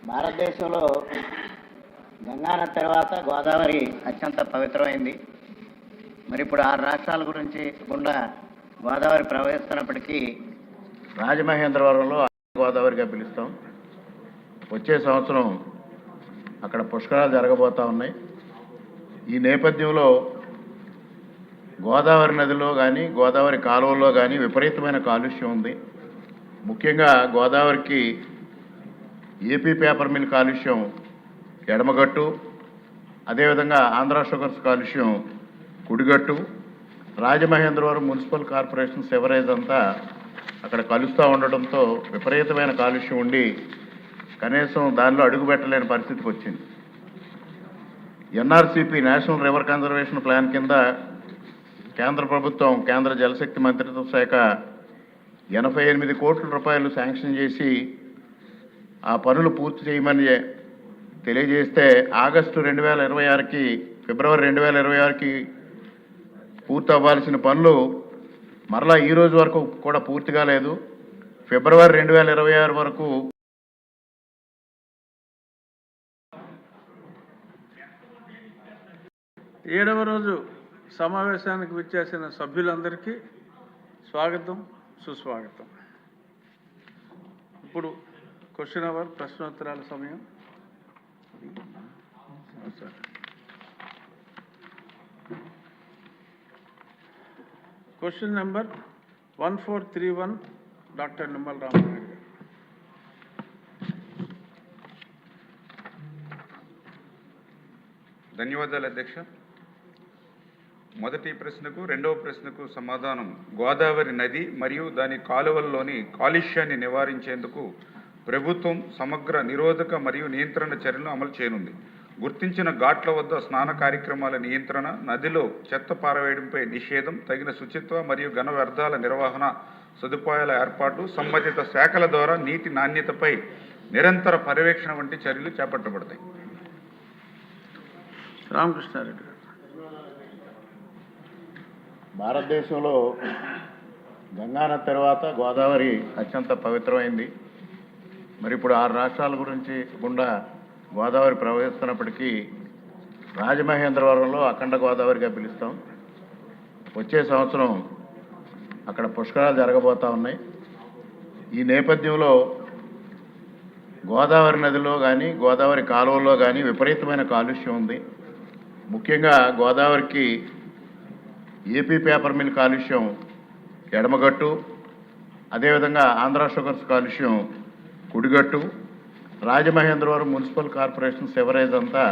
భారతదేశంలో గంగా తర్వాత గోదావరి అత్యంత పవిత్రమైంది. మరి ఇప్పుడు 6 రాష్ట్రాల గురించి గుండా గోదావరి ప్రవహిస్తున్నప్పటికీ రాజమహేంద్రవరంలో గోదావరిగా పిలుస్తాం. వచ్చే సంవత్సరం అక్కడ పుష్కరాలు జరగబోతూ ఉన్నాయి. ఈ నేపథ్యంలో గోదావరి నదిలో కానీ గోదావరి కాలువల్లో కానీ విపరీతమైన కాలుష్యం ఉంది. ముఖ్యంగా గోదావరికి ఏపీ పేపర్ మిల్ కాలుష్యం ఎడమగట్టు, అదేవిధంగా ఆంధ్ర షుగర్స్ కాలుష్యం కుడిగట్టు, రాజమహేంద్రవరం మున్సిపల్ కార్పొరేషన్ సెవరేజ్ అంతా అక్కడ కలుస్తూ ఉండడంతో విపరీతమైన కాలుష్యం ఉండి కనీసం దానిలో అడుగు పెట్టలేని పరిస్థితికి వచ్చింది. ఎన్ఆర్సీపీ నేషనల్ రివర్ కన్జర్వేషన్ ప్లాన్ కింద కేంద్ర ప్రభుత్వం కేంద్ర జలశక్తి మంత్రిత్వ శాఖ 88 కోట్ల రూపాయలు శాంక్షన్ చేసి ఆ పనులు పూర్తి చేయమని తెలియజేస్తే ఆగస్టు 2026కి ఫిబ్రవరి 2026కి పూర్తి అవ్వాల్సిన పనులు మరలా ఈ రోజు వరకు కూడా పూర్తి కాలేదు. ఫిబ్రవరి 2026 వరకు ఏడవ రోజు సమావేశానికి విచ్చేసిన సభ్యులందరికీ స్వాగతం, సుస్వాగతం. ఇప్పుడు క్వశ్చన్ అవర్, ప్రశ్నోత్తరాల సమయం. Question number 1431 doctor Nimmala Ramarao garu. ధన్యవాదాలు అధ్యక్ష. మొదటి ప్రశ్నకు రెండవ ప్రశ్నకు సమాధానం. గోదావరి నది మరియు దాని కాలువల్లోని కాలుష్యాన్ని నివారించేందుకు ప్రభుత్వం సమగ్ర నిరోధక మరియు నియంత్రణ చర్యలను అమలు చేయనుంది. గుర్తించిన ఘాట్ల వద్ద స్నాన కార్యక్రమాల నియంత్రణ, నదిలో చెత్త పారవేయడంపై నిషేధం, తగిన శుచిత్వ మరియు ఘన వ్యర్థాల నిర్వహణ సదుపాయాల ఏర్పాటు, సంబంధిత శాఖల ద్వారా నీటి నాణ్యతపై నిరంతర పర్యవేక్షణ వంటి చర్యలు చేపట్టబడతాయి. రామకృష్ణారెడ్డి గారు. భారతదేశంలో గంగా తర్వాత గోదావరి అత్యంత పవిత్రమైంది. మరి ఇప్పుడు 6 రాష్ట్రాల గురించి గుండా గోదావరి ప్రవహిస్తున్నప్పటికీ రాజమహేంద్రవరంలో అఖండ గోదావరిగా పిలుస్తాం. వచ్చే సంవత్సరం అక్కడ పుష్కరాలు జరగబోతూ ఉన్నాయి. ఈ నేపథ్యంలో గోదావరి నదిలో కానీ గోదావరి కాలువల్లో కానీ విపరీతమైన కాలుష్యం ఉంది. ముఖ్యంగా గోదావరికి ఏపీ పేపర్ మిల్ కాలుష్యం ఎడమగట్టు, అదేవిధంగా ఆంధ్ర షుగర్స్ కాలుష్యం కుడిగట్టు, రాజమహేంద్రవరం మున్సిపల్ కార్పొరేషన్ సెవరేజ్ అంతా